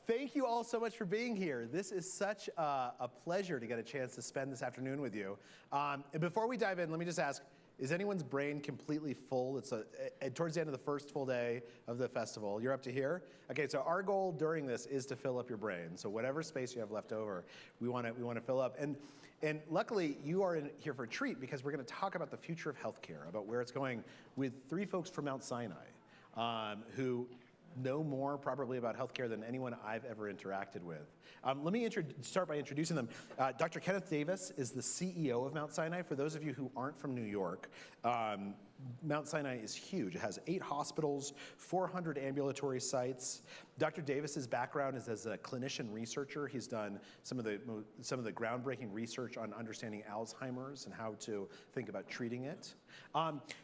Thank you all so much for being here. This is such a pleasure to get a chance to spend this afternoon with you. And before we dive in, let me just ask, is anyone's brain completely full? It's towards the end of the first full day of the festival. You're up to here? Okay, so our goal during this is to fill up your brain. So whatever space you have left over, we want to fill up. And luckily, you are here for a treat because we're going to talk about the future of healthcare, about where it's going with three folks from Mount Sinai who know more probably about healthcare than anyone I've ever interacted with. Let me start by introducing them. Dr. Kenneth Davis is the CEO of Mount Sinai. For those of you who aren't from New York, Mount Sinai is huge. It has 8 hospitals, 400 ambulatory sites. Dr. Davis's background is as a clinician researcher. He's done some of the groundbreaking research on understanding Alzheimer's and how to think about treating it.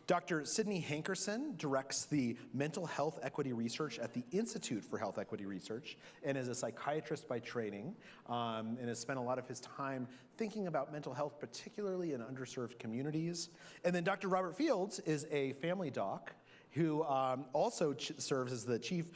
Dr. Sydney Hankerson directs the mental health equity research at the Institute for Health Equity Research and is a psychiatrist by training and has spent a lot of his time thinking about mental health, particularly in underserved communities. And then Dr. Robert Fields is a family doc who also serves as the chief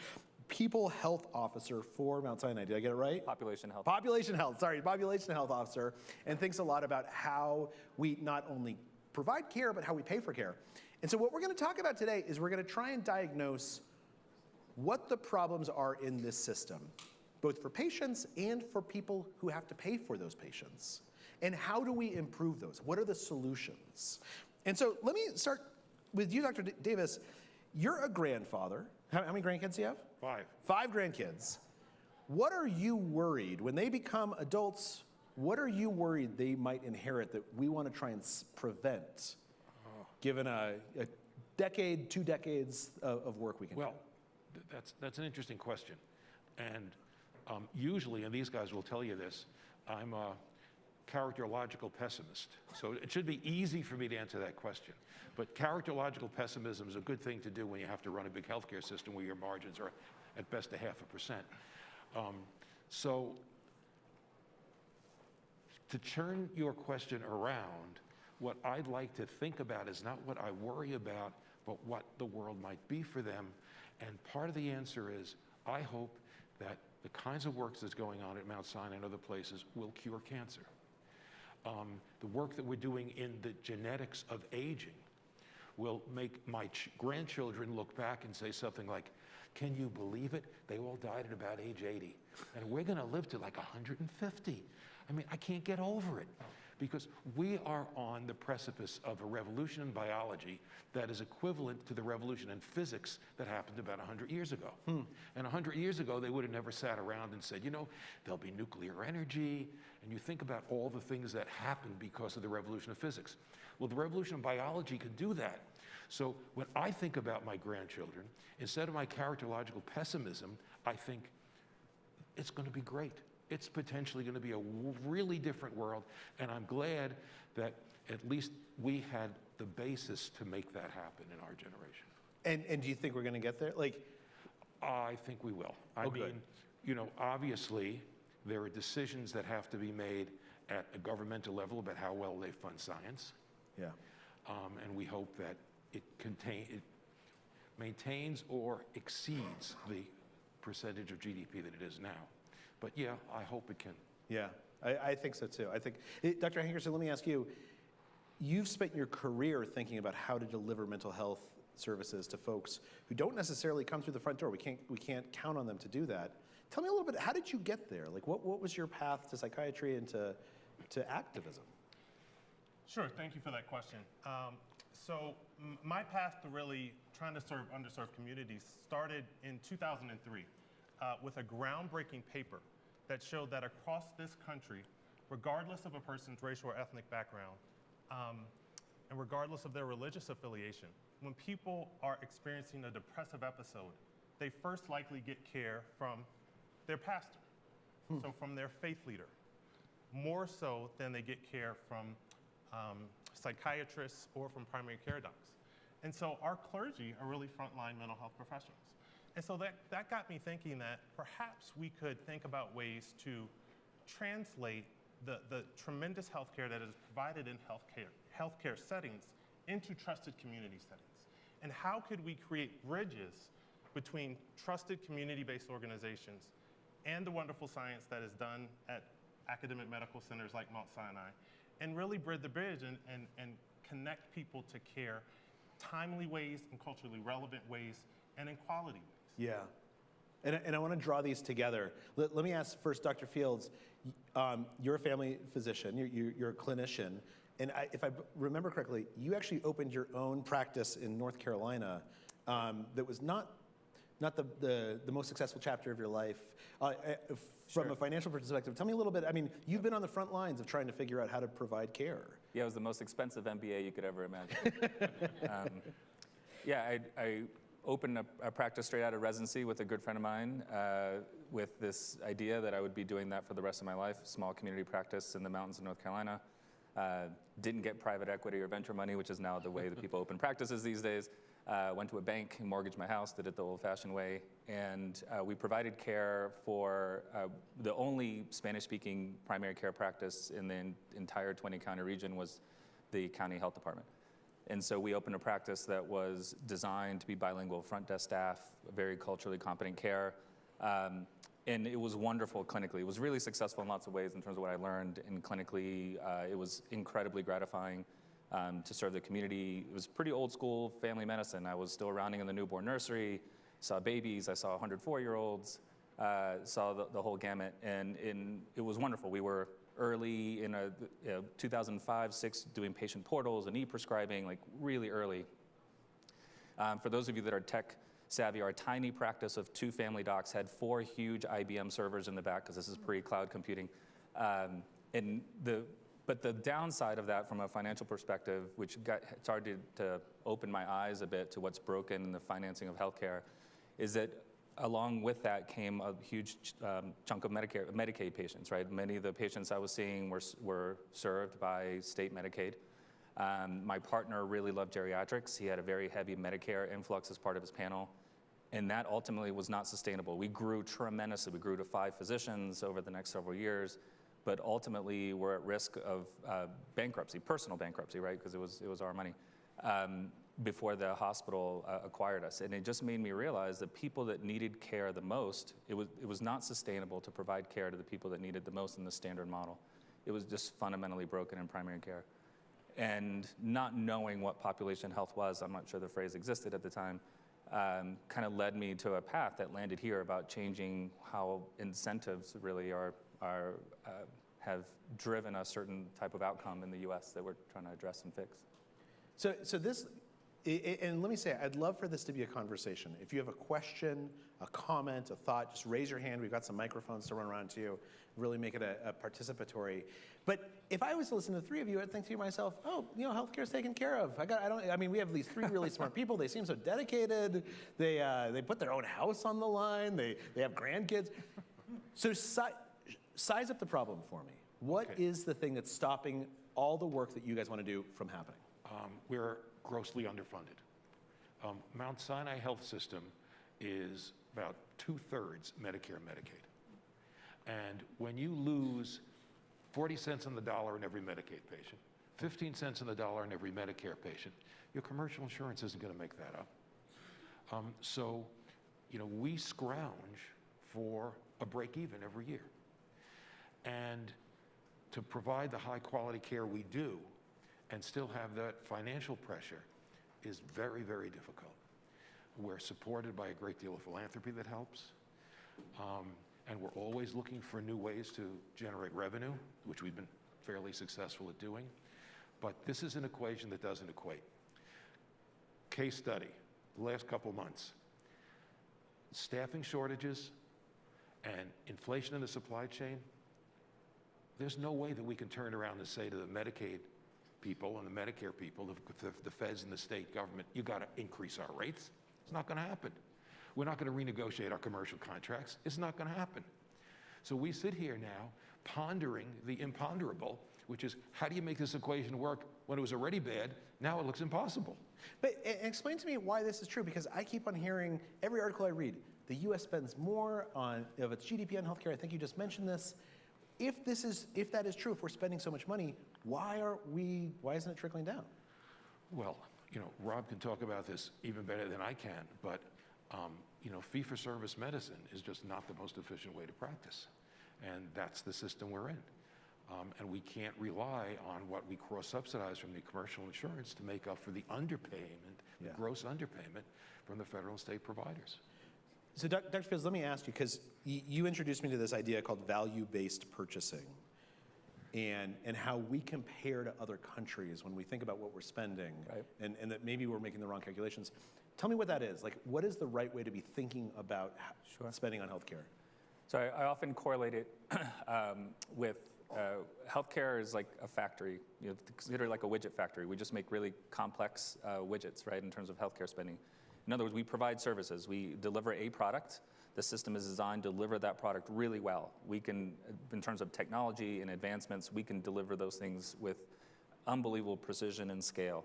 People Health Officer for Mount Sinai. Did I get it right? Population Health. Population Health Officer, and thinks a lot about how we not only provide care, but how we pay for care. And so what we're going to talk about today is we're going to try and diagnose what the problems are in this system, both for patients and for people who have to pay for those patients. And how do we improve those? What are the solutions? And so let me start with you, Dr. Davis. You're a grandfather. How many grandkids do you have? 5. 5 grandkids. What are you worried when they become adults? What are you worried they might inherit that we want to try and prevent, given a decade, 2 decades of work we can do? Well, that's an interesting question. And usually, and these guys will tell you this, I'm a characterological pessimist. So it should be easy for me to answer that question. But characterological pessimism is a good thing to do when you have to run a big healthcare system where your margins are at best 0.5%. So to turn your question around, what I'd like to think about is not what I worry about, but what the world might be for them. And part of the answer is, I hope that the kinds of work that's going on at Mount Sinai and other places will cure cancer. The work that we're doing in the genetics of aging will make my grandchildren look back and say something like, can you believe it? They all died at about age 80. And we're going to live to like 150. I mean, I can't get over it. Because we are on the precipice of a revolution in biology that is equivalent to the revolution in physics that happened about 100 years ago. And 100 years ago, they would have never sat around and said, you know, there'll be nuclear energy. And you think about all the things that happened because of the revolution of physics. Well, the revolution of biology could do that. So when I think about my grandchildren, instead of my characterological pessimism, I think it's going to be great. It's potentially going to be a really different world, and I'm glad that at least we had the basis to make that happen in our generation. And do you think we're going to get there? I think we will. I mean, you know, obviously, there are decisions that have to be made at a governmental level about how well they fund science. Yeah. And we hope that it maintains or exceeds the percentage of GDP that it is now. But yeah, I hope it can. Yeah, I think so too. I think, Dr. Hankerson, let me ask you, you've spent your career thinking about how to deliver mental health services to folks who don't necessarily come through the front door. We can't count on them to do that. Tell me a little bit, how did you get there? Like, what was your path to psychiatry and to activism? Sure, thank you for that question. So my path to really trying to serve underserved communities started in 2003 with a groundbreaking paper that showed that across this country, regardless of a person's racial or ethnic background, and regardless of their religious affiliation, when people are experiencing a depressive episode, they first likely get care from their pastor, so from their faith leader, more so than they get care from psychiatrists or from primary care docs. And so our clergy are really frontline mental health professionals. And so that got me thinking that perhaps we could think about ways to translate the tremendous healthcare that is provided in healthcare settings into trusted community settings. And how could we create bridges between trusted community-based organizations and the wonderful science that is done at academic medical centers like Mount Sinai, and really bridge the bridge and connect people to care timely ways, in culturally relevant ways, and in quality ways. Yeah. And I want to draw these together. Let me ask first, Dr. Fields, you're a family physician, you're a clinician, and if I remember correctly, you actually opened your own practice in North Carolina that was not the most successful chapter of your life. From a financial perspective, tell me a little bit, I mean, you've been on the front lines of trying to figure out how to provide care. Yeah, it was the most expensive MBA you could ever imagine. I opened a practice straight out of residency with a good friend of mine with this idea that I would be doing that for the rest of my life, small community practice in the mountains of North Carolina. Didn't get private equity or venture money, which is now the way that people open practices these days. Went to a bank and mortgaged my house, did it the old-fashioned way, and we provided care for the only Spanish-speaking primary care practice in the entire 20-county region was the county health department. And so we opened a practice that was designed to be bilingual, front desk staff, very culturally competent care, and it was wonderful clinically. It was really successful in lots of ways in terms of what I learned, and clinically it was incredibly gratifying. To serve the community. It was pretty old school family medicine. I was still rounding in the newborn nursery, saw babies, I saw 104-year-olds, saw the whole gamut, and it was wonderful. We were early in 2005-06 doing patient portals and e-prescribing, like really early. For those of you that are tech savvy, our tiny practice of 2 family docs had 4 huge IBM servers in the back, because this is pre-cloud computing. But the downside of that from a financial perspective, which started to open my eyes a bit to what's broken in the financing of healthcare, is that along with that came a huge chunk of Medicaid patients, right? Many of the patients I was seeing were served by state Medicaid. My partner really loved geriatrics. He had a very heavy Medicare influx as part of his panel, and that ultimately was not sustainable. We grew tremendously. We grew to 5 physicians over the next several years. But ultimately, we're at risk of bankruptcy, personal bankruptcy, right? Because it was our money, before the hospital acquired us. And it just made me realize that people that needed care the most, it was not sustainable to provide care to the people that needed the most in the standard model. It was just fundamentally broken in primary care. And not knowing what population health was, I'm not sure the phrase existed at the time, kind of led me to a path that landed here about changing how incentives really have driven a certain type of outcome in the U.S. that we're trying to address and fix. So this, and let me say, I'd love for this to be a conversation. If you have a question, a comment, a thought, just raise your hand. We've got some microphones to run around to you. Really make it a participatory. But if I was to listen to the 3 of you, I'd think to myself, oh, healthcare's taken care of. We have these 3 really smart people. They seem so dedicated. They put their own house on the line. They have grandkids. So size up the problem for me. What is the thing that's stopping all the work that you guys want to do from happening? We're grossly underfunded. Mount Sinai Health System is about 2/3 Medicare, Medicaid. And when you lose 40 cents on the dollar in every Medicaid patient, 15 cents on the dollar in every Medicare patient, your commercial insurance isn't going to make that up. So we scrounge for a break even every year. And to provide the high quality care we do and still have that financial pressure is very, very difficult. We're supported by a great deal of philanthropy that helps. And we're always looking for new ways to generate revenue, which we've been fairly successful at doing. But this is an equation that doesn't equate. Case study, the last couple months. Staffing shortages and inflation in the supply chain. There's no way that we can turn around and say to the Medicaid people and the Medicare people, the feds and the state government, you got to increase our rates. It's not going to happen. We're not going to renegotiate our commercial contracts. It's not going to happen. So we sit here now pondering the imponderable, which is how do you make this equation work when it was already bad? Now it looks impossible. But explain to me why this is true, because I keep on hearing every article I read, the U.S. spends more of its GDP on healthcare. I think you just mentioned this. If that is true, if we're spending so much money, why isn't it trickling down? Well, Rob can talk about this even better than I can, but fee-for-service medicine is just not the most efficient way to practice. And that's the system we're in. And we can't rely on what we cross-subsidize from the commercial insurance to make up for the underpayment, the gross underpayment from the federal and state providers. So Dr. Fields, let me ask you, because you introduced me to this idea called value-based purchasing and how we compare to other countries when we think about what we're spending, right, and that maybe we're making the wrong calculations. Tell me what that is. Like, what is the right way to be thinking about spending on healthcare? So I often correlate it with healthcare is like a factory. Consider it like a widget factory. We just make really complex widgets, right, in terms of healthcare spending. In other words, we provide services. We deliver a product. The system is designed to deliver that product really well. We can, in terms of technology and advancements, we can deliver those things with unbelievable precision and scale.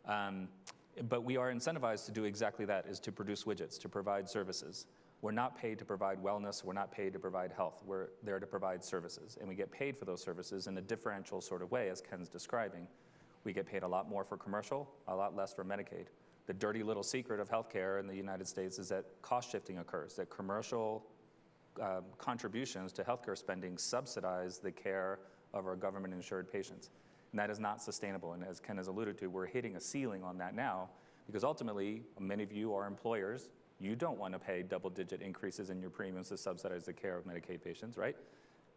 But we are incentivized to do exactly that, is to produce widgets, to provide services. We're not paid to provide wellness. We're not paid to provide health. We're there to provide services. And we get paid for those services in a differential sort of way, as Ken's describing. We get paid a lot more for commercial, a lot less for Medicaid. The dirty little secret of healthcare in the United States is that cost shifting occurs, that commercial contributions to healthcare spending subsidize the care of our government-insured patients. And that is not sustainable. And as Ken has alluded to, we're hitting a ceiling on that now, because ultimately, many of you are employers. You don't want to pay double-digit increases in your premiums to subsidize the care of Medicaid patients, right?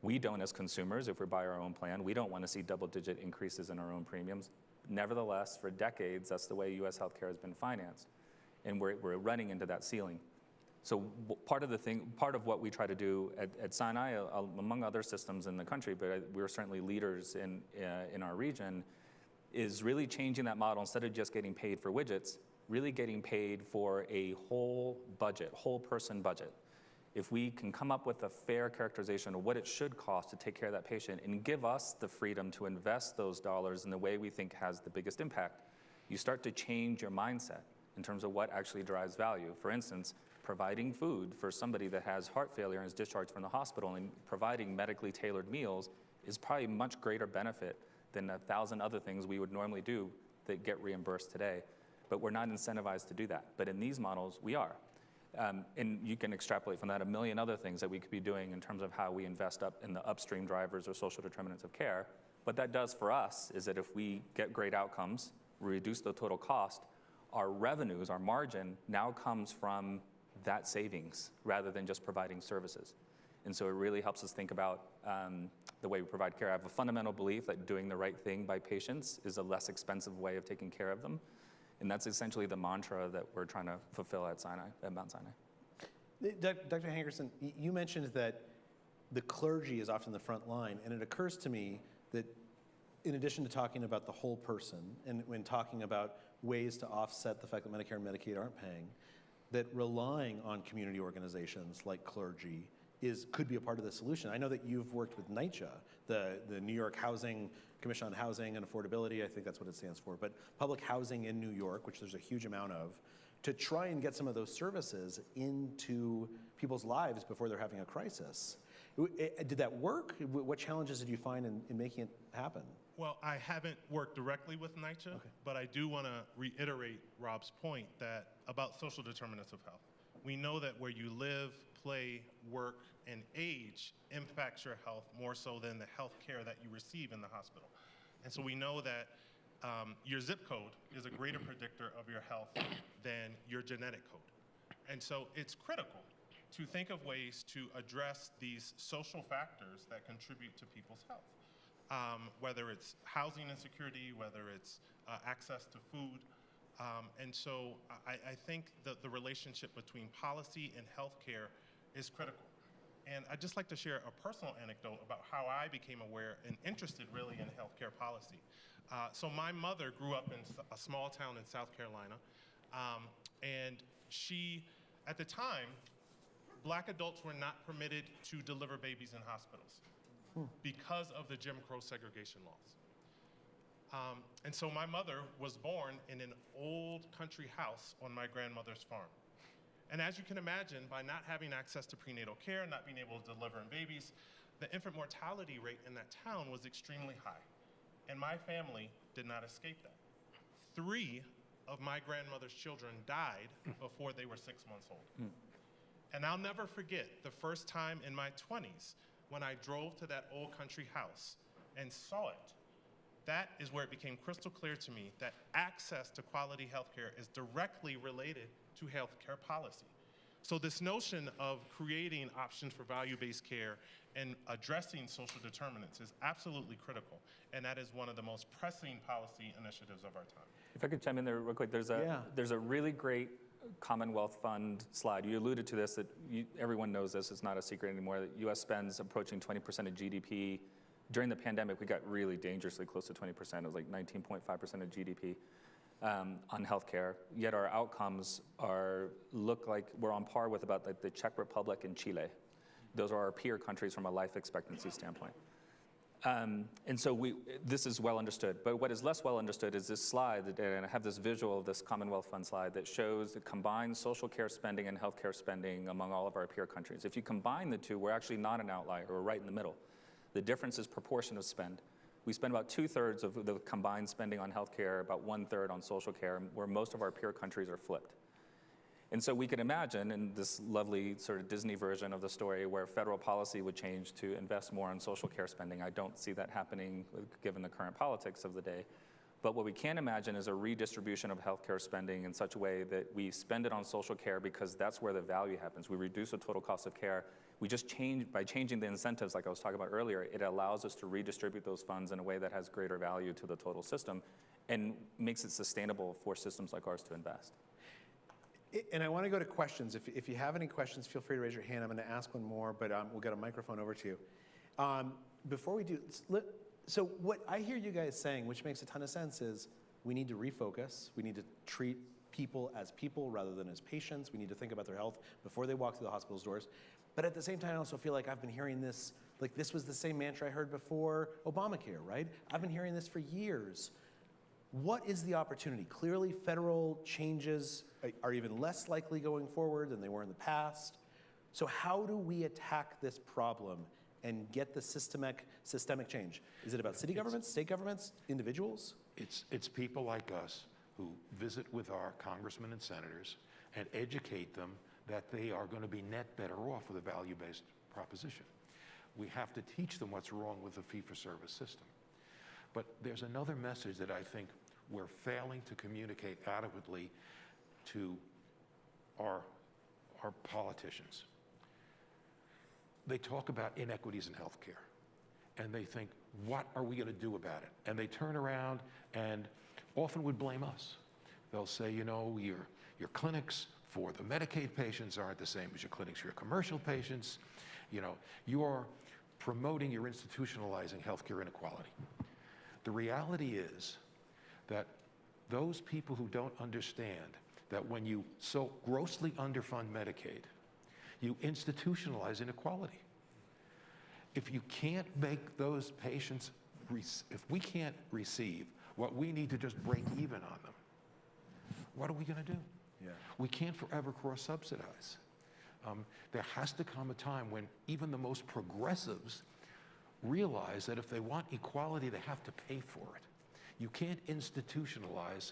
We don't as consumers, if we buy our own plan. We don't want to see double-digit increases in our own premiums. Nevertheless, for decades, that's the way U.S. healthcare has been financed. And we're running into that ceiling. So part of what we try to do at Sinai, among other systems in the country, but we're certainly leaders in our region, is really changing that model. Instead of just getting paid for widgets, really getting paid for a whole budget, whole person budget. If we can come up with a fair characterization of what it should cost to take care of that patient and give us the freedom to invest those dollars in the way we think has the biggest impact, you start to change your mindset in terms of what actually drives value. For instance, providing food for somebody that has heart failure and is discharged from the hospital and providing medically tailored meals is probably much greater benefit than 1,000 other things we would normally do that get reimbursed today. But we're not incentivized to do that. But in these models, we are. And you can extrapolate from that a million other things that we could be doing in terms of how we invest up in the upstream drivers or social determinants of care. What that does for us is that if we get great outcomes, we reduce the total cost, our revenues, our margin now comes from that savings rather than just providing services. And so it really helps us think about the way we provide care. I have a fundamental belief that doing the right thing by patients is a less expensive way of taking care of them. And that's essentially the mantra that we're trying to fulfill at Mount Sinai. Dr. Hankerson, you mentioned that the clergy is often the front line, and it occurs to me that in addition to talking about the whole person, and when talking about ways to offset the fact that Medicare and Medicaid aren't paying, that relying on community organizations like clergy could be a part of the solution. I know that you've worked with NYCHA, the New York Commission on Housing and Affordability, I think that's what it stands for, but public housing in New York, which there's a huge amount of, to try and get some of those services into people's lives before they're having a crisis. Did that work? What challenges did you find in making it happen? Well, I haven't worked directly with NYCHA, but I do want to reiterate Rob's point about social determinants of health. We know that where you live, play, work, and age impacts your health more so than the health care that you receive in the hospital. And so we know that your zip code is a greater predictor of your health than your genetic code. And so it's critical to think of ways to address these social factors that contribute to people's health, whether it's housing insecurity, whether it's access to food. And so I think that the relationship between policy and healthcare is critical. And I'd just like to share a personal anecdote about how I became aware and interested really in healthcare policy. So my mother grew up in a small town in South Carolina, and she, at the time, Black adults were not permitted to deliver babies in hospitals because of the Jim Crow segregation laws. And so my mother was born in an old country house on my grandmother's farm. And as you can imagine, by not having access to prenatal care, not being able to deliver babies, the infant mortality rate in that town was extremely high. And my family did not escape that. 3 of my grandmother's children died before they were 6 months old. And I'll never forget the first time in my 20s when I drove to that old country house and saw it. That is where it became crystal clear to me that access to quality healthcare is directly related to healthcare policy. So this notion of creating options for value-based care and addressing social determinants is absolutely critical, and that is one of the most pressing policy initiatives of our time. If I could chime in there real quick, there's a really great Commonwealth Fund slide. You alluded to this, that everyone knows this, it's not a secret anymore, that US spends approaching 20% of GDP. During the pandemic, we got really dangerously close to 20%. It was like 19.5% of GDP on healthcare. Yet our outcomes look like we're on par with about like the Czech Republic and Chile. Those are our peer countries from a life expectancy standpoint. And so this is well understood. But what is less well understood is this slide, and I have this visual of this Commonwealth Fund slide that shows the combined social care spending and healthcare spending among all of our peer countries. If you combine the two, we're actually not an outlier. We're right in the middle. The difference is proportion of spend. We spend about 2/3 of the combined spending on healthcare, about 1/3 on social care, where most of our peer countries are flipped. And so we could imagine in this lovely sort of Disney version of the story where federal policy would change to invest more on social care spending. I don't see that happening given the current politics of the day. But what we can imagine is a redistribution of healthcare spending in such a way that we spend it on social care because that's where the value happens. We reduce the total cost of care. We just by changing the incentives, like I was talking about earlier, it allows us to redistribute those funds in a way that has greater value to the total system and makes it sustainable for systems like ours to invest. And I want to go to questions. If you have any questions, feel free to raise your hand. I'm going to ask one more, but we'll get a microphone over to you. Before we do, so what I hear you guys saying, which makes a ton of sense, is we need to refocus. We need to treat people as people rather than as patients. We need to think about their health before they walk through the hospital's doors. But at the same time, I also feel like I've been hearing this, like this was the same mantra I heard before Obamacare, right? I've been hearing this for years. What is the opportunity? Clearly, federal changes are even less likely going forward than they were in the past. So how do we attack this problem and get the systemic change? Is it about city governments, state governments, individuals? It's people like us who visit with our congressmen and senators and educate them that they are going to be net better off with a value-based proposition. We have to teach them what's wrong with the fee-for-service system. But there's another message that I think we're failing to communicate adequately to our politicians. They talk about inequities in healthcare, and they think, what are we going to do about it? And they turn around and often would blame us. They'll say, you know, your clinics for the Medicaid patients aren't the same as your clinics for your commercial patients. You know, you're promoting, you're institutionalizing healthcare inequality. The reality is that those people who don't understand that when you so grossly underfund Medicaid, you institutionalize inequality. If you can't make those patients, if we can't receive what we need to just break even on them, what are we going to do? Yeah. We can't forever cross-subsidize. There has to come a time when even the most progressives realize that if they want equality, they have to pay for it. You can't institutionalize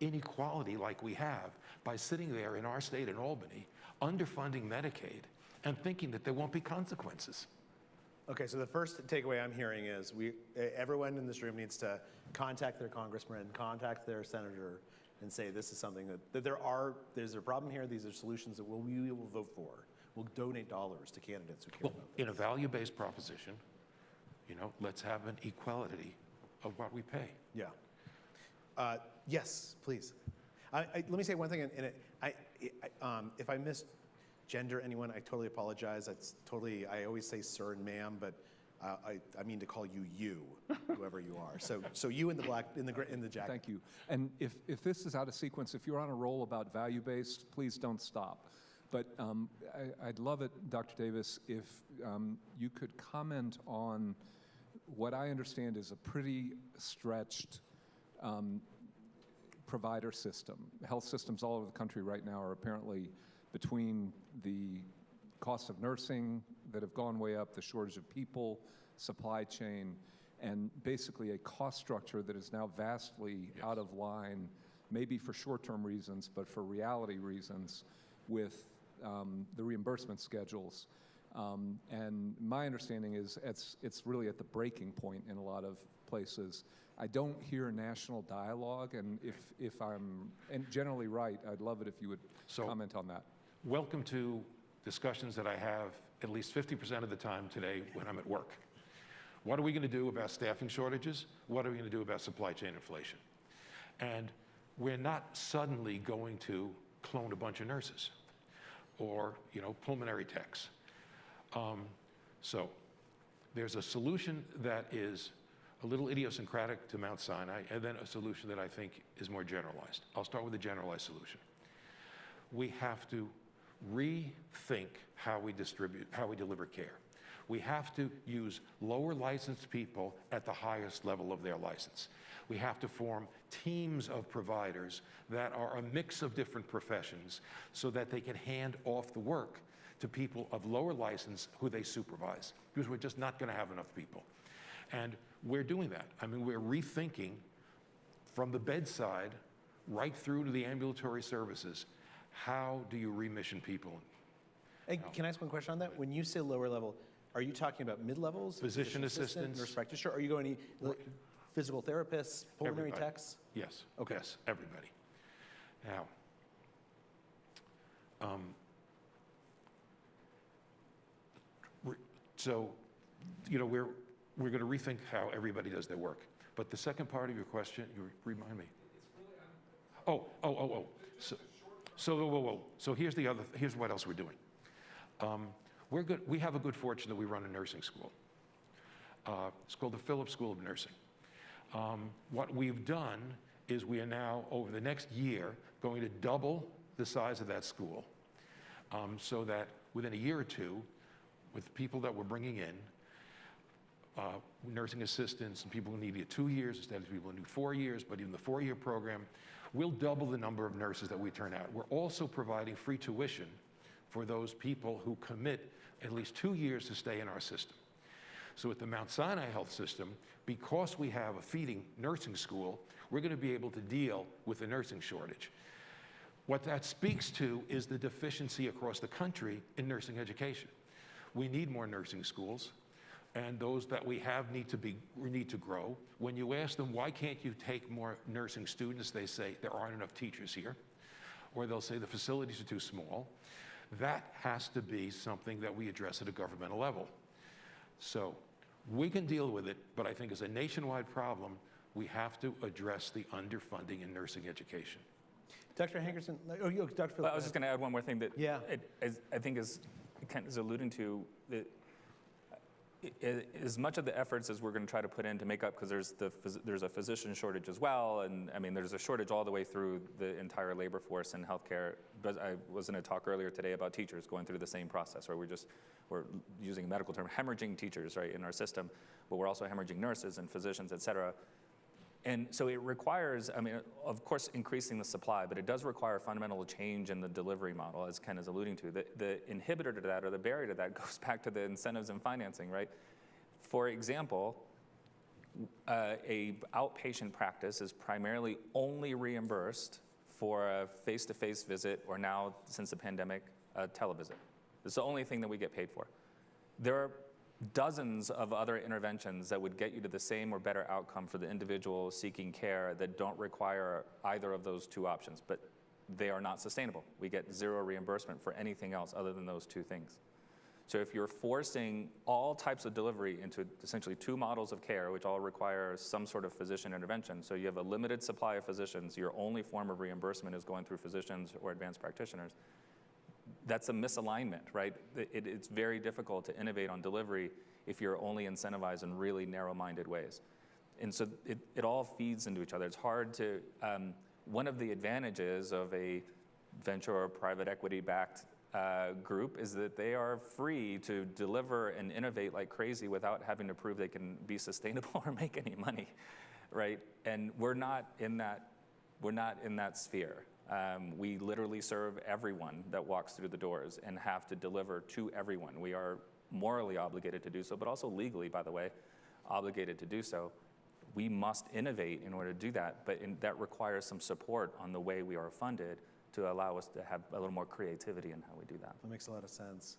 inequality like we have by sitting there in our state in Albany, underfunding Medicaid, and thinking that there won't be consequences. Okay, so the first takeaway I'm hearing is everyone in this room needs to contact their congressman, contact their senator, and say this is something that there's a problem here, these are solutions that we will vote for. We'll donate dollars to candidates who care about this. In a value-based proposition, you know, let's have an equality of what we pay. Yeah. Yes, please. Let me say one thing, and if I misgender anyone, I totally apologize. I always say sir and ma'am, but I mean to call you, whoever you are. So you in the jacket. Thank you. And if this is out of sequence, if you're on a roll about value-based, please don't stop. But I'd love it, Dr. Davis, if you could comment on what I understand is a pretty stretched provider system. Health systems all over the country right now are apparently between the cost of nursing that have gone way up, the shortage of people, supply chain, and basically a cost structure that is now vastly out of line, maybe for short-term reasons, but for reality reasons, with the reimbursement schedules. And my understanding is it's really at the breaking point in a lot of places. I don't hear national dialogue, and if I'm generally right, I'd love it if you would comment on that. Welcome to discussions that I have at least 50% of the time today when I'm at work. What are we going to do about staffing shortages? What are we going to do about supply chain inflation? And we're not suddenly going to clone a bunch of nurses or, pulmonary techs. So there's a solution that is a little idiosyncratic to Mount Sinai, and then a solution that I think is more generalized. I'll start with the generalized solution. We have to rethink how we deliver care. We have to use lower licensed people at the highest level of their license. We have to form teams of providers that are a mix of different professions so that they can hand off the work to people of lower license who they supervise, because we're just not going to have enough people. And we're doing that. I mean, we're rethinking from the bedside right through to the ambulatory services. How do you remission people? Hey, can I ask one question on that? When you say lower level, are you talking about mid-levels? Physician assistants. Nurse practitioner? Are you going to physical therapists, pulmonary Everybody. techs? Yes. Okay. Yes, everybody. Now, we're going to rethink how everybody does their work. But the second part of your question, you remind me. So here's what else we're doing. We have a good fortune that we run a nursing school. It's called the Phillips School of Nursing. What we've done is we are now, over the next year, going to double the size of that school, so that within a year or two, with people that we're bringing in, nursing assistants and people who need 2 years instead of people who need 4 years, but in the 4-year program, we'll double the number of nurses that we turn out. We're also providing free tuition for those people who commit at least 2 years to stay in our system. So at the Mount Sinai Health System, because we have a feeding nursing school, we're going to be able to deal with the nursing shortage. What that speaks to is the deficiency across the country in nursing education. We need more nursing schools, and those that we have need to grow. When you ask them, why can't you take more nursing students, they say there aren't enough teachers here, or they'll say the facilities are too small. That has to be something that we address at a governmental level. So we can deal with it, but I think as a nationwide problem, we have to address the underfunding in nursing education. Dr. Hankerson, Dr. Phillips. Well, I was just going to add one more thing that I think Kent is alluding to. That as much of the efforts as we're going to try to put in to make up, because there's a physician shortage as well, and I mean there's a shortage all the way through the entire labor force in healthcare. But I was in a talk earlier today about teachers going through the same process, where we're using a medical term, hemorrhaging teachers, right, in our system, but we're also hemorrhaging nurses and physicians, et cetera. And so it requires, I mean, of course, increasing the supply, but it does require a fundamental change in the delivery model, as Ken is alluding to. The inhibitor to that, or the barrier to that, goes back to the incentives and financing, right? For example, a outpatient practice is primarily only reimbursed for a face-to-face visit, or now, since the pandemic, a televisit. It's the only thing that we get paid for. There are dozens of other interventions that would get you to the same or better outcome for the individual seeking care that don't require either of those two options, but they are not sustainable. We get zero reimbursement for anything else other than those two things. So if you're forcing all types of delivery into essentially two models of care, which all require some sort of physician intervention, so you have a limited supply of physicians, your only form of reimbursement is going through physicians or advanced practitioners, that's a misalignment, right? It's very difficult to innovate on delivery if you're only incentivized in really narrow-minded ways. And so it all feeds into each other. It's hard to, one of the advantages of a venture or private equity-backed group is that they are free to deliver and innovate like crazy without having to prove they can be sustainable or make any money, right? And we're not in that sphere. We literally serve everyone that walks through the doors and have to deliver to everyone. We are morally obligated to do so, but also legally, by the way, obligated to do so. We must innovate in order to do that, but that requires some support on the way we are funded to allow us to have a little more creativity in how we do that. That makes a lot of sense.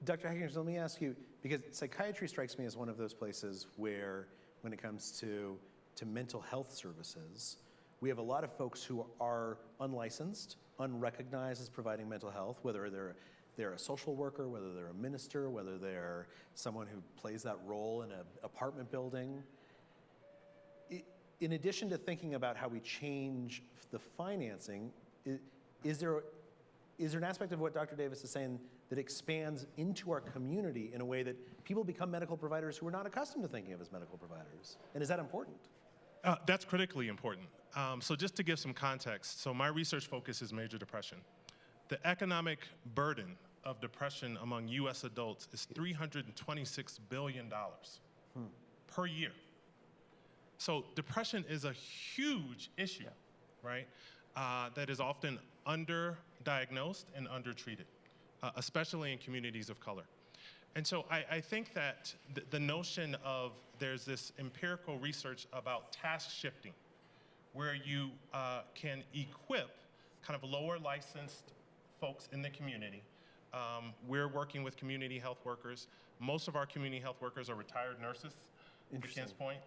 Dr. Hagner, let me ask you, because psychiatry strikes me as one of those places where, when it comes to mental health services, we have a lot of folks who are unlicensed, unrecognized as providing mental health, whether they're a social worker, whether they're a minister, whether they're someone who plays that role in an apartment building. In addition to thinking about how we change the financing, is there an aspect of what Dr. Davis is saying that expands into our community in a way that people become medical providers who are not accustomed to thinking of as medical providers? And is that important? That's critically important. So just to give some context, so my research focus is major depression. The economic burden of depression among US adults is $326 billion per year. So depression is a huge issue, right? That is often underdiagnosed and undertreated, especially in communities of color. And so I think that the notion of there's this empirical research about task shifting, where you can equip kind of lower licensed folks in the community. We're working with community health workers. Most of our community health workers are retired nurses, to Ken's point.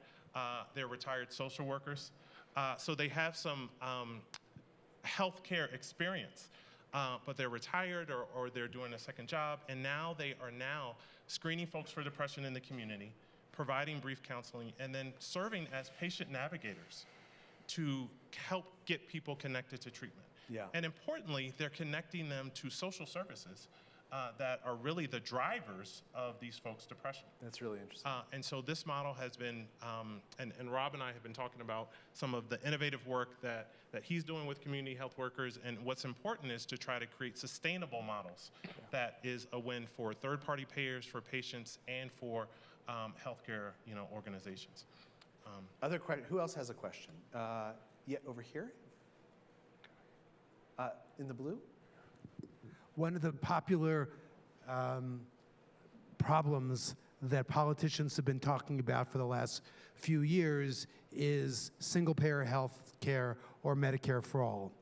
They're retired social workers. So they have some healthcare experience, but they're retired or they're doing a second job, and now they are screening folks for depression in the community, providing brief counseling, and then serving as patient navigators to help get people connected to treatment. Yeah. And importantly, they're connecting them to social services that are really the drivers of these folks' depression. That's really interesting. And so this model has been, and Rob and I have been talking about some of the innovative work that he's doing with community health workers, and what's important is to try to create sustainable models that is a win for third-party payers, for patients, and for healthcare organizations. Who else has a question? Yeah, over here? In the blue? One of the popular problems that politicians have been talking about for the last few years is single-payer health care or Medicare for all.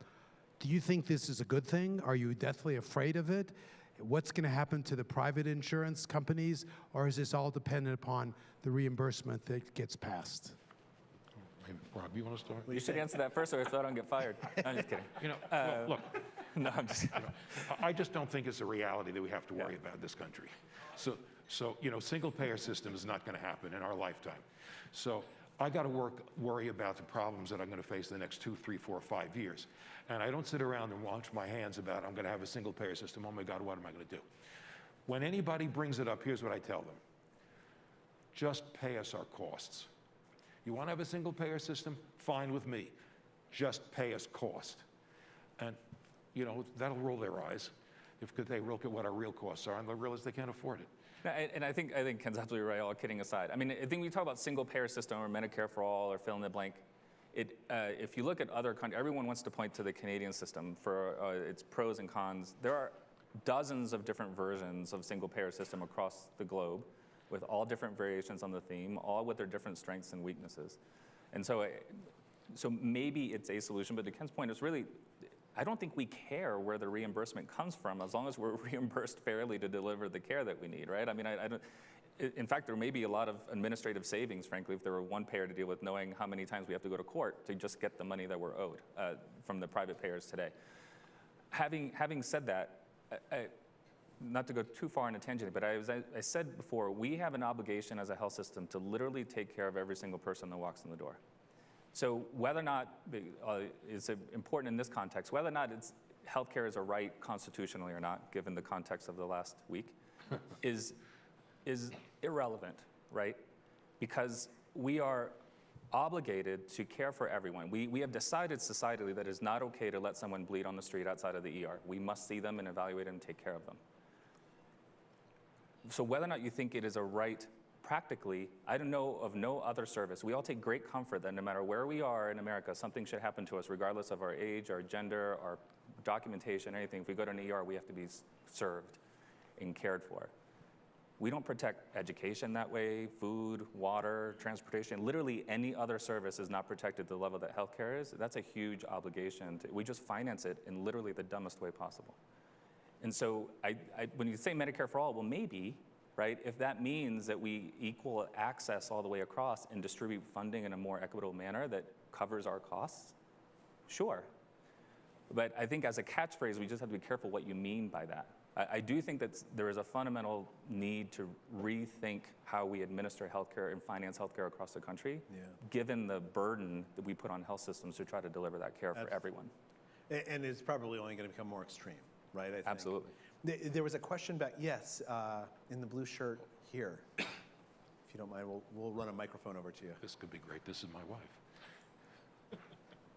Do you think this is a good thing? Are you deathly afraid of it? What's going to happen to the private insurance companies, or is this all dependent upon the reimbursement that gets passed? Rob, you want to start? You should answer that first, or so I don't get fired. I'm just kidding. Look, No, I'm just. I just don't think it's a reality that we have to worry about in this country. So single-payer system is not going to happen in our lifetime. So I got to worry about the problems that I'm going to face in the next 2, 3, 4, 5 years. And I don't sit around and wash my hands about I'm going to have a single-payer system. Oh my God, what am I going to do? When anybody brings it up, here's what I tell them: just pay us our costs. You want to have a single-payer system? Fine with me. Just pay us cost. And, that'll roll their eyes if they look at what our real costs are and they realize they can't afford it. And I think Ken's absolutely right, all kidding aside. I mean, I think we talk about single-payer system or Medicare for all or fill in the blank. If you look at other countries, everyone wants to point to the Canadian system for its pros and cons. There are dozens of different versions of single-payer system across the globe, with all different variations on the theme, all with their different strengths and weaknesses. And so maybe it's a solution, but to Ken's point, it's really, I don't think we care where the reimbursement comes from as long as we're reimbursed fairly to deliver the care that we need, right? I mean, I don't, in fact, there may be a lot of administrative savings, frankly, if there were one payer to deal with knowing how many times we have to go to court to just get the money that we're owed from the private payers today. Having said that, not to go too far on a tangent, but I said before, we have an obligation as a health system to literally take care of every single person that walks in the door. So whether or not it's important in this context, whether or not healthcare is a right constitutionally or not, given the context of the last week, is irrelevant, right? Because we are obligated to care for everyone. We have decided societally that it's not okay to let someone bleed on the street outside of the ER. We must see them and evaluate them and take care of them. So whether or not you think it is a right practically, I don't know of no other service. We all take great comfort that no matter where we are in America, something should happen to us regardless of our age, our gender, our documentation, anything. If we go to an ER, we have to be served and cared for. We don't protect education that way, food, water, transportation. Literally any other service is not protected to the level that healthcare is. That's a huge obligation. We just finance it in literally the dumbest way possible. And so when you say Medicare for all, well, maybe, right? If that means that we equal access all the way across and distribute funding in a more equitable manner that covers our costs, sure. But I think as a catchphrase, we just have to be careful what you mean by that. I do think that there is a fundamental need to rethink how we administer healthcare and finance healthcare across the country, given the burden that we put on health systems to try to deliver that care for everyone. And it's probably only going to become more extreme, right? I think. Absolutely. There was a question back, yes, in the blue shirt here. If you don't mind, we'll run a microphone over to you. This could be great. This is my wife.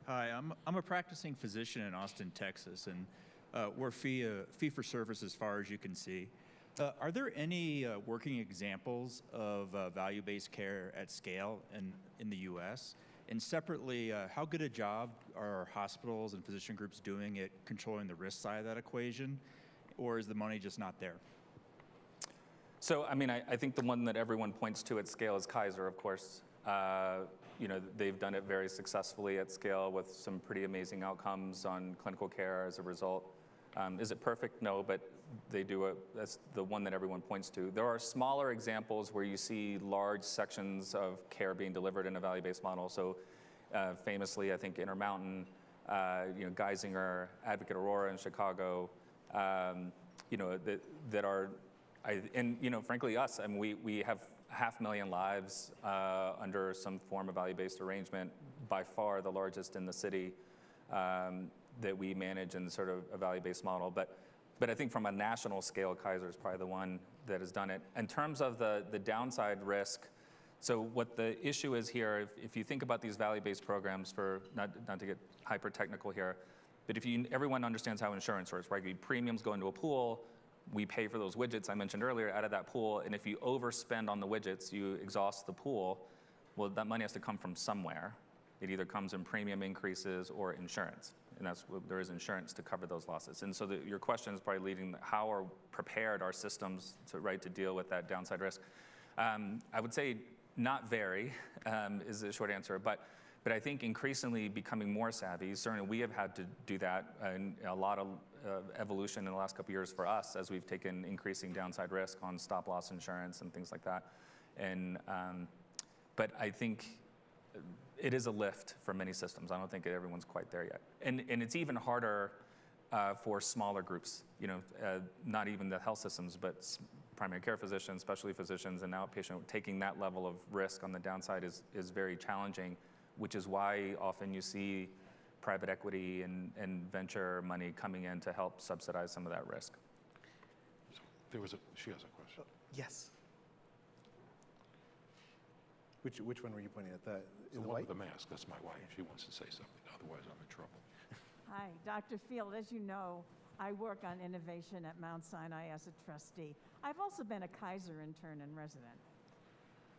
Hi, I'm a practicing physician in Austin, Texas, and we're fee for service as far as you can see. Are there any working examples of value-based care at scale in the U.S.? And separately, how good a job are hospitals and physician groups doing at controlling the risk side of that equation, or is the money just not there? So, I mean, I think the one that everyone points to at scale is Kaiser, of course. You know, they've done it very successfully at scale with some pretty amazing outcomes on clinical care as a result. Is it perfect? No, but they do it. That's the one that everyone points to. There are smaller examples where you see large sections of care being delivered in a value-based model. So famously, I think Intermountain, you know, Geisinger, Advocate Aurora in Chicago, you know, that are, and you know, frankly, us. I mean, we have 500,000 lives under some form of value-based arrangement, by far the largest in the city. That we manage in sort of a value-based model. But I think from a national scale, Kaiser is probably the one that has done it. In terms of the downside risk, so what the issue is here, if you think about these value-based programs, for not to get hyper-technical here, but everyone understands how insurance works, right? Premiums go into a pool, we pay for those widgets I mentioned earlier out of that pool, and if you overspend on the widgets, you exhaust the pool, well, that money has to come from somewhere. It either comes in premium increases or insurance. And there is insurance to cover those losses. And so your question is probably leading, how are prepared our systems to deal with that downside risk? I would say not very is the short answer, but I think increasingly becoming more savvy. Certainly we have had to do that, and a lot of evolution in the last couple of years for us as we've taken increasing downside risk on stop loss insurance and things like that. And but I think it is a lift for many systems. I don't think everyone's quite there yet. And it's even harder for smaller groups, you know, not even the health systems, but primary care physicians, specialty physicians, and outpatient. Taking that level of risk on the downside is very challenging, which is why often you see private equity and venture money coming in to help subsidize some of that risk. So she has a question. Yes. Which one were you pointing at? The one with the mask. That's my wife. She wants to say something. Otherwise, I'm in trouble. Hi, Dr. Field. As you know, I work on innovation at Mount Sinai as a trustee. I've also been a Kaiser intern and resident.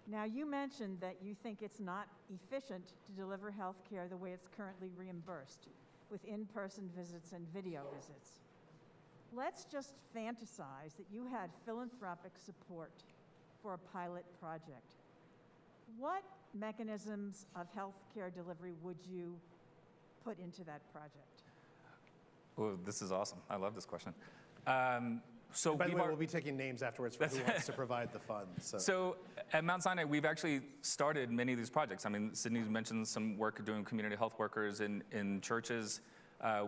Now, you mentioned that you think it's not efficient to deliver health care the way it's currently reimbursed, with in-person visits and video visits. Let's just fantasize that you had philanthropic support for a pilot project. What mechanisms of healthcare delivery would you put into that project? Oh, this is awesome. I love this question. So by the way, we'll be taking names afterwards for who wants to provide the funds. So at Mount Sinai, we've actually started many of these projects. I mean, Sydney's mentioned some work doing community health workers in churches.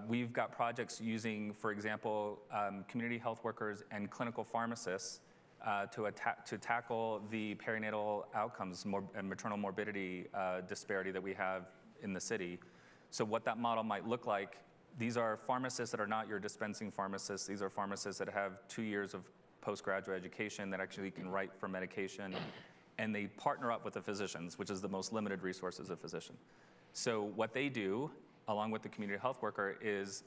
We've got projects using, for example, community health workers and clinical pharmacists to tackle the perinatal outcomes and maternal morbidity disparity that we have in the city. So what that model might look like, these are pharmacists that are not your dispensing pharmacists. These are pharmacists that have 2 years of postgraduate education that actually can write for medication, and they partner up with the physicians, which is the most limited resources of physician. So what they do, along with the community health worker, is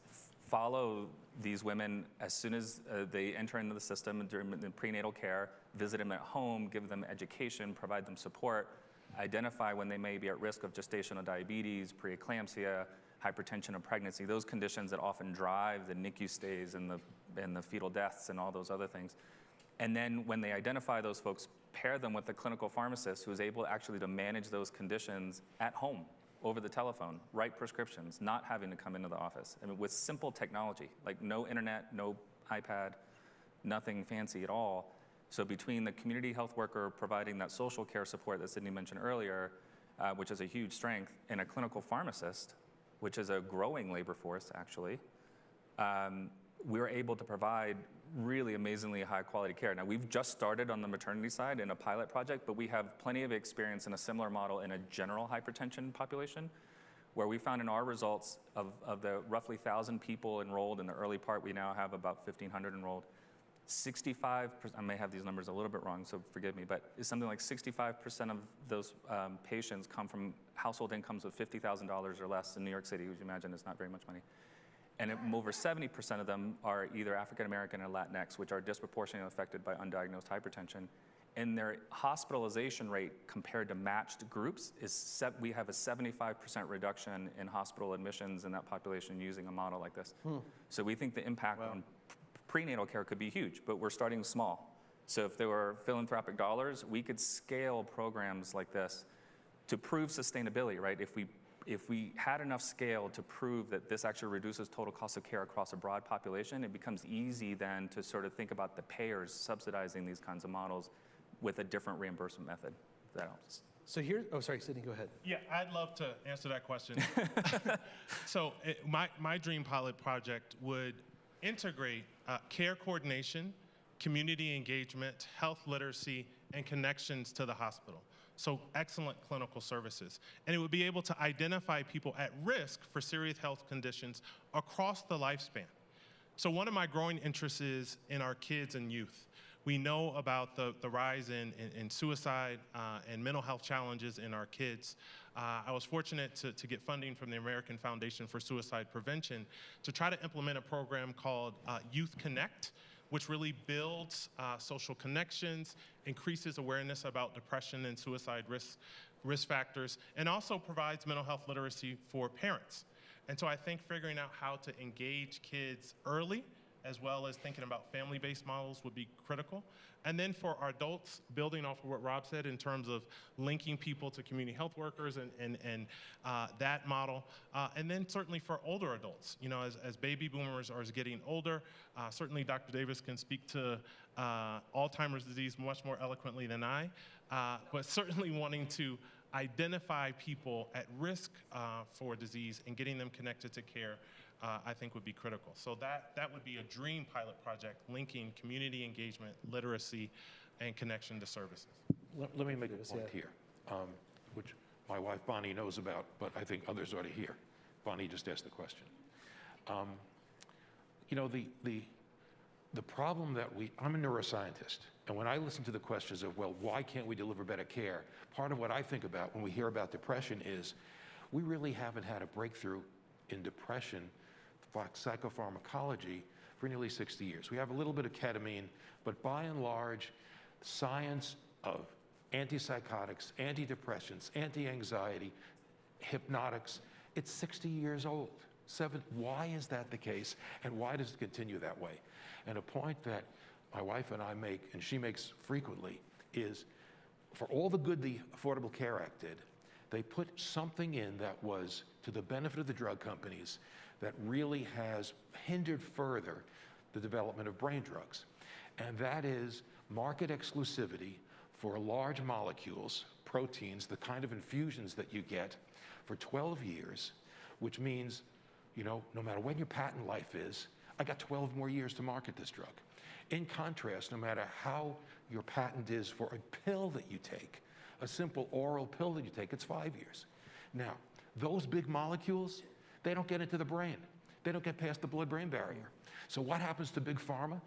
follow these women as soon as they enter into the system during the prenatal care, visit them at home, give them education, provide them support, identify when they may be at risk of gestational diabetes, preeclampsia, hypertension of pregnancy, those conditions that often drive the NICU stays and the fetal deaths and all those other things. And then when they identify those folks, pair them with a clinical pharmacist who is able actually to manage those conditions at home, over the telephone, write prescriptions, not having to come into the office. I mean, with simple technology, like no internet, no iPad, nothing fancy at all. So between the community health worker providing that social care support that Sydney mentioned earlier, which is a huge strength, and a clinical pharmacist, which is a growing labor force, actually, we're able to provide really amazingly high quality care. Now, we've just started on the maternity side in a pilot project, but we have plenty of experience in a similar model in a general hypertension population, where we found in our results of the roughly 1,000 people enrolled in the early part, we now have about 1,500 enrolled. 65%, I may have these numbers a little bit wrong, so forgive me, but it's something like 65% of those patients come from household incomes of $50,000 or less in New York City, which you imagine is not very much money. And over 70% of them are either African American or Latinx, which are disproportionately affected by undiagnosed hypertension. And their hospitalization rate compared to matched groups is, we have a 75% reduction in hospital admissions in that population using a model like this. So we think the impact on prenatal care could be huge, but we're starting small. So if there were philanthropic dollars, we could scale programs like this to prove sustainability, right? If we had enough scale to prove that this actually reduces total cost of care across a broad population, it becomes easy then to sort of think about the payers subsidizing these kinds of models with a different reimbursement method, if that helps. So here, oh, sorry, Sydney, go ahead. Yeah, I'd love to answer that question. So my dream pilot project would integrate care coordination, community engagement, health literacy, and connections to the hospital. So excellent clinical services. And it would be able to identify people at risk for serious health conditions across the lifespan. So one of my growing interests is in our kids and youth. We know about the rise in suicide and mental health challenges in our kids. I was fortunate to get funding from the American Foundation for Suicide Prevention to try to implement a program called Youth Connect, which really builds social connections, increases awareness about depression and suicide risk factors, and also provides mental health literacy for parents. And so I think figuring out how to engage kids early, as well as thinking about family-based models, would be critical. And then for our adults, building off of what Rob said in terms of linking people to community health workers and that model. And then certainly for older adults, you know, as baby boomers are getting older, certainly Dr. Davis can speak to Alzheimer's disease much more eloquently than I, but certainly wanting to identify people at risk for disease and getting them connected to care, I think would be critical. So that would be a dream pilot project, linking community engagement, literacy, and connection to services. Let me make a point here, which my wife Bonnie knows about, but I think others ought to hear. Bonnie just asked the question. You know, the problem that I'm a neuroscientist, and when I listen to the questions of, well, why can't we deliver better care? Part of what I think about when we hear about depression is we really haven't had a breakthrough in depression psychopharmacology for nearly 60 years. We have a little bit of ketamine, but by and large, science of antipsychotics, antidepressants, anti-anxiety, hypnotics, it's 60 years old. Why is that the case, and why does it continue that way? And a point that my wife and I make, and she makes frequently, is for all the good the Affordable Care Act did, they put something in that was to the benefit of the drug companies that really has hindered further the development of brain drugs. And that is market exclusivity for large molecules, proteins, the kind of infusions that you get for 12 years, which means, you know, no matter when your patent life is, I got 12 more years to market this drug. In contrast, no matter how your patent is for a pill that you take, a simple oral pill that you take, it's 5 years. Now, those big molecules, they don't get into the brain. They don't get past the blood-brain barrier. So what happens to big pharma?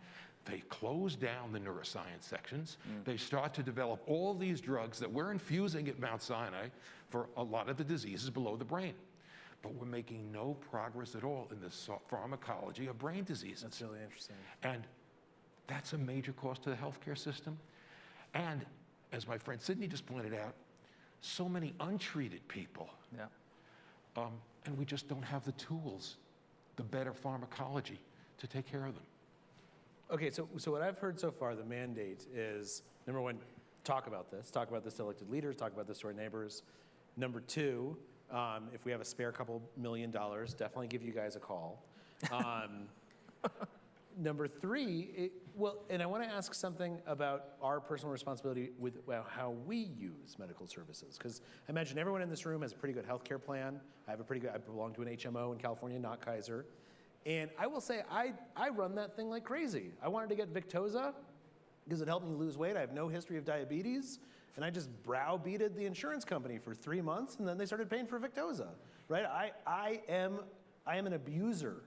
They close down the neuroscience sections. They start to develop all these drugs that we're infusing at Mount Sinai for a lot of the diseases below the brain. But we're making no progress at all in the pharmacology of brain diseases. That's really interesting. And that's a major cost to the healthcare system. And as my friend Sydney just pointed out, so many untreated people. Yeah. And we just don't have the tools, the better pharmacology to take care of them. Okay, so what I've heard so far, the mandate is, number one, talk about this to elected leaders, talk about this to our neighbors. Number two, if we have a spare couple $1 million, definitely give you guys a call. Number three, and I want to ask something about our personal responsibility with how we use medical services, because I imagine everyone in this room has a pretty good healthcare plan. I belong to an HMO in California, not Kaiser. And I will say, I run that thing like crazy. I wanted to get Victoza because it helped me lose weight. I have no history of diabetes. And I just browbeated the insurance company for 3 months, and then they started paying for Victoza, right? I am an abuser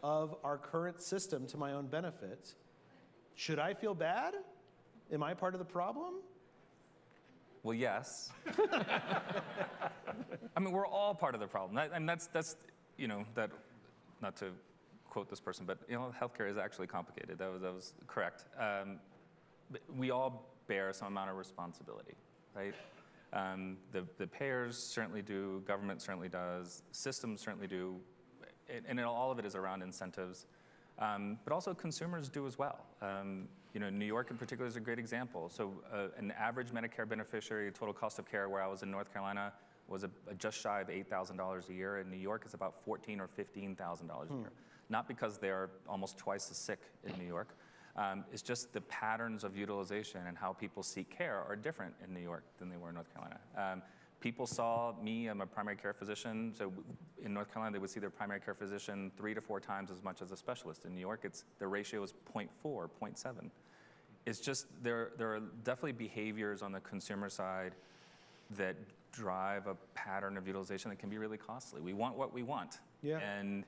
of our current system to my own benefit. Should I feel bad? Am I part of the problem? Well, yes. I mean, we're all part of the problem. That's that, not to quote this person, but healthcare is actually complicated. That was correct. But we all bear some amount of responsibility, right? The payers certainly do, government certainly does, systems certainly do, and all of it is around incentives. But also consumers do as well. New York in particular is a great example. So an average Medicare beneficiary total cost of care where I was in North Carolina was just shy of $8,000 a year. In New York, it's about $14,000 or $15,000 a year. Not because they're almost twice as sick in New York. It's just the patterns of utilization and how people seek care are different in New York than they were in North Carolina. People saw me, I'm a primary care physician, so in North Carolina they would see their primary care physician 3 to 4 times as much as a specialist. In New York, the ratio is 0.4, 0.7. It's just, there are definitely behaviors on the consumer side that drive a pattern of utilization that can be really costly. We want what we want. Yeah. And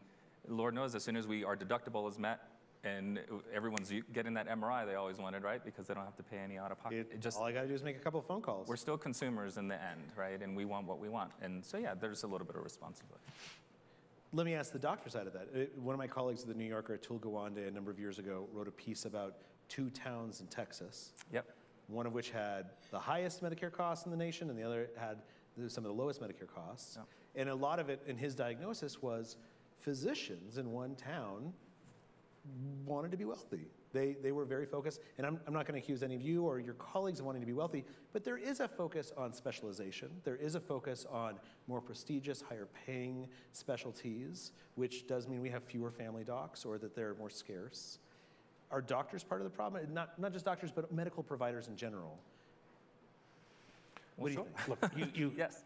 Lord knows as soon as our deductible is met, and everyone's getting that MRI they always wanted, right? Because they don't have to pay any out of pocket. All I got to do is make a couple of phone calls. We're still consumers in the end, right? And we want what we want. And so, yeah, there's a little bit of responsibility. Let me ask the doctor side of that. One of my colleagues at the New Yorker at Tulgawande a number of years ago wrote a piece about 2 towns in Texas. Yep. One of which had the highest Medicare costs in the nation, and the other had some of the lowest Medicare costs. Yep. And a lot of it in his diagnosis was physicians in one town wanted to be wealthy. They were very focused, and I'm not going to accuse any of you or your colleagues of wanting to be wealthy, but there is a focus on specialization. There is a focus on more prestigious, higher paying specialties, which does mean we have fewer family docs or that they're more scarce. Are doctors part of the problem? Not just doctors, but medical providers in general. What do you think? Look, Yes.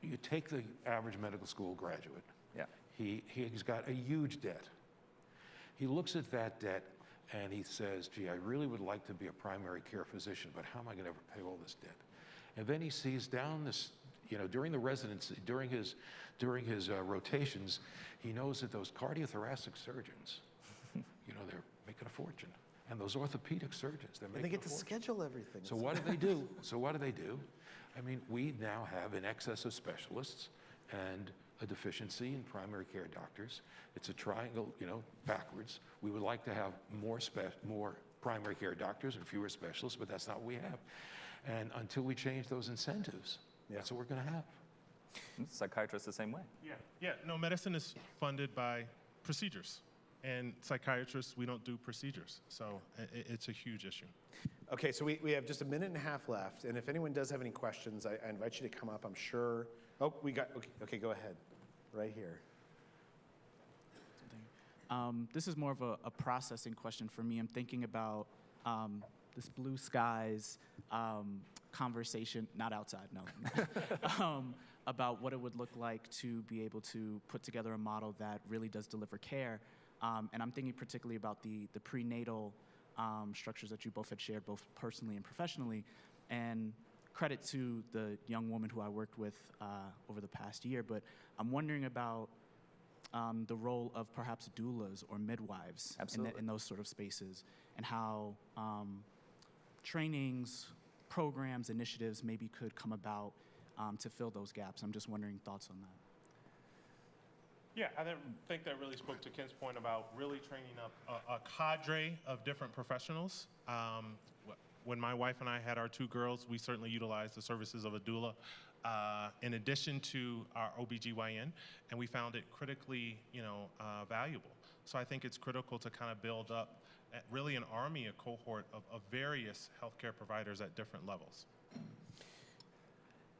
You take the average medical school graduate. Yeah. He's got a huge debt. He looks at that debt and he says, gee, I really would like to be a primary care physician, but how am I going to ever pay all this debt? And then he sees down this, during the residency, during his rotations, he knows that those cardiothoracic surgeons, they're making a fortune. And those orthopedic surgeons, they're making a fortune. And they get to schedule everything. So what do they do? I mean, we now have an excess of specialists and a deficiency in primary care doctors. It's a triangle, backwards. We would like to have more primary care doctors and fewer specialists, but that's not what we have. And until we change those incentives, that's what we're going to have. Psychiatrists the same way. Yeah. No, medicine is funded by procedures. And psychiatrists, we don't do procedures. So it's a huge issue. Okay, so we have just a minute and a half left. And if anyone does have any questions, I invite you to come up. I'm sure. Oh, okay, go ahead. Right here. This is more of a processing question for me. I'm thinking about this blue skies conversation, not outside, no. About what it would look like to be able to put together a model that really does deliver care. And I'm thinking particularly about the prenatal structures that you both had shared, both personally and professionally. And credit to the young woman who I worked with over the past year, but I'm wondering about the role of perhaps doulas or midwives in those sort of spaces, and how trainings, programs, initiatives maybe could come about to fill those gaps. I'm just wondering thoughts on that. Yeah, I think that really spoke to Ken's point about really training up a cadre of different professionals. When my wife and I had our 2 girls, we certainly utilized the services of a doula in addition to our OBGYN, and we found it critically, valuable. So I think it's critical to kind of build up really an army, a cohort of various healthcare providers at different levels.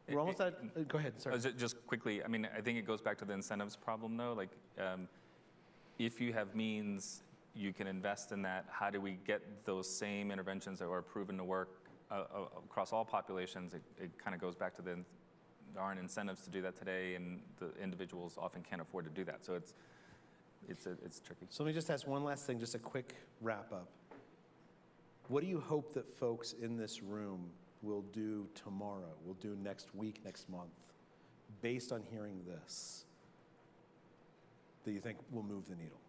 We're almost at, go ahead, sorry. Just quickly, I mean, I think it goes back to the incentives problem, though. Like, if you have means, you can invest in that. How do we get those same interventions that are proven to work across all populations? It kind of goes back to there aren't incentives to do that today, and the individuals often can't afford to do that. So it's tricky. So let me just ask one last thing, just a quick wrap up. What do you hope that folks in this room will do tomorrow, will do next week, next month, based on hearing this, that you think will move the needle?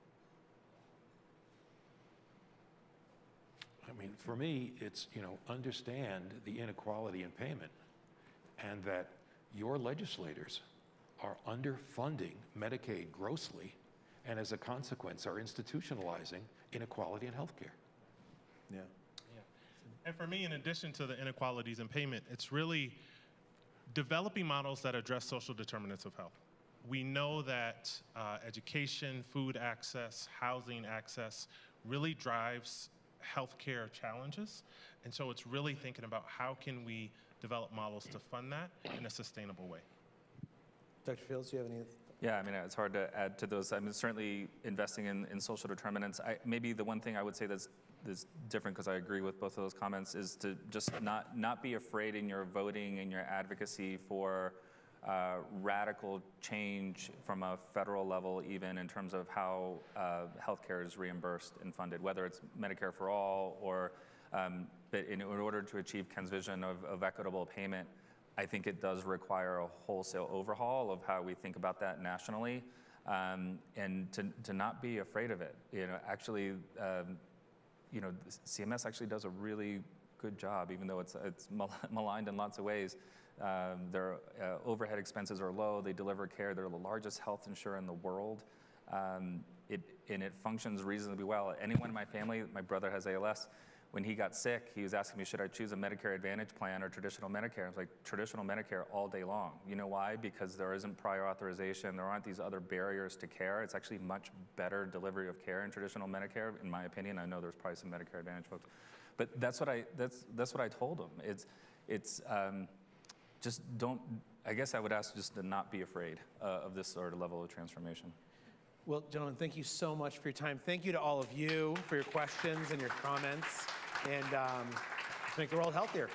I mean, for me, it's, understand the inequality in payment, and that your legislators are underfunding Medicaid grossly, and as a consequence are institutionalizing inequality in healthcare. Yeah. And for me, in addition to the inequalities in payment, it's really developing models that address social determinants of health. We know that education, food access, housing access really drives healthcare challenges. And so it's really thinking about how can we develop models to fund that in a sustainable way. Dr. Fields, do you have any? Yeah, I mean, it's hard to add to those. I mean, certainly investing in social determinants. Maybe the one thing I would say that's different, because I agree with both of those comments, is to just not be afraid in your voting and your advocacy for radical change from a federal level, even in terms of how healthcare is reimbursed and funded, whether it's Medicare for all or, but in order to achieve Ken's vision of equitable payment, I think it does require a wholesale overhaul of how we think about that nationally, and to not be afraid of it. Actually, CMS actually does a really good job, even though it's maligned in lots of ways. Their overhead expenses are low. They deliver care. They're the largest health insurer in the world. And it functions reasonably well. Anyone in my family, my brother has ALS. When he got sick, he was asking me, should I choose a Medicare Advantage plan or traditional Medicare? I was like, traditional Medicare all day long. You know why? Because there isn't prior authorization. There aren't these other barriers to care. It's actually much better delivery of care in traditional Medicare, in my opinion. I know there's probably some Medicare Advantage folks, but that's what I told him. It's just don't. I guess I would ask just to not be afraid of this sort of level of transformation. Well, gentlemen, thank you so much for your time. Thank you to all of you for your questions and your comments, and to make the world healthier.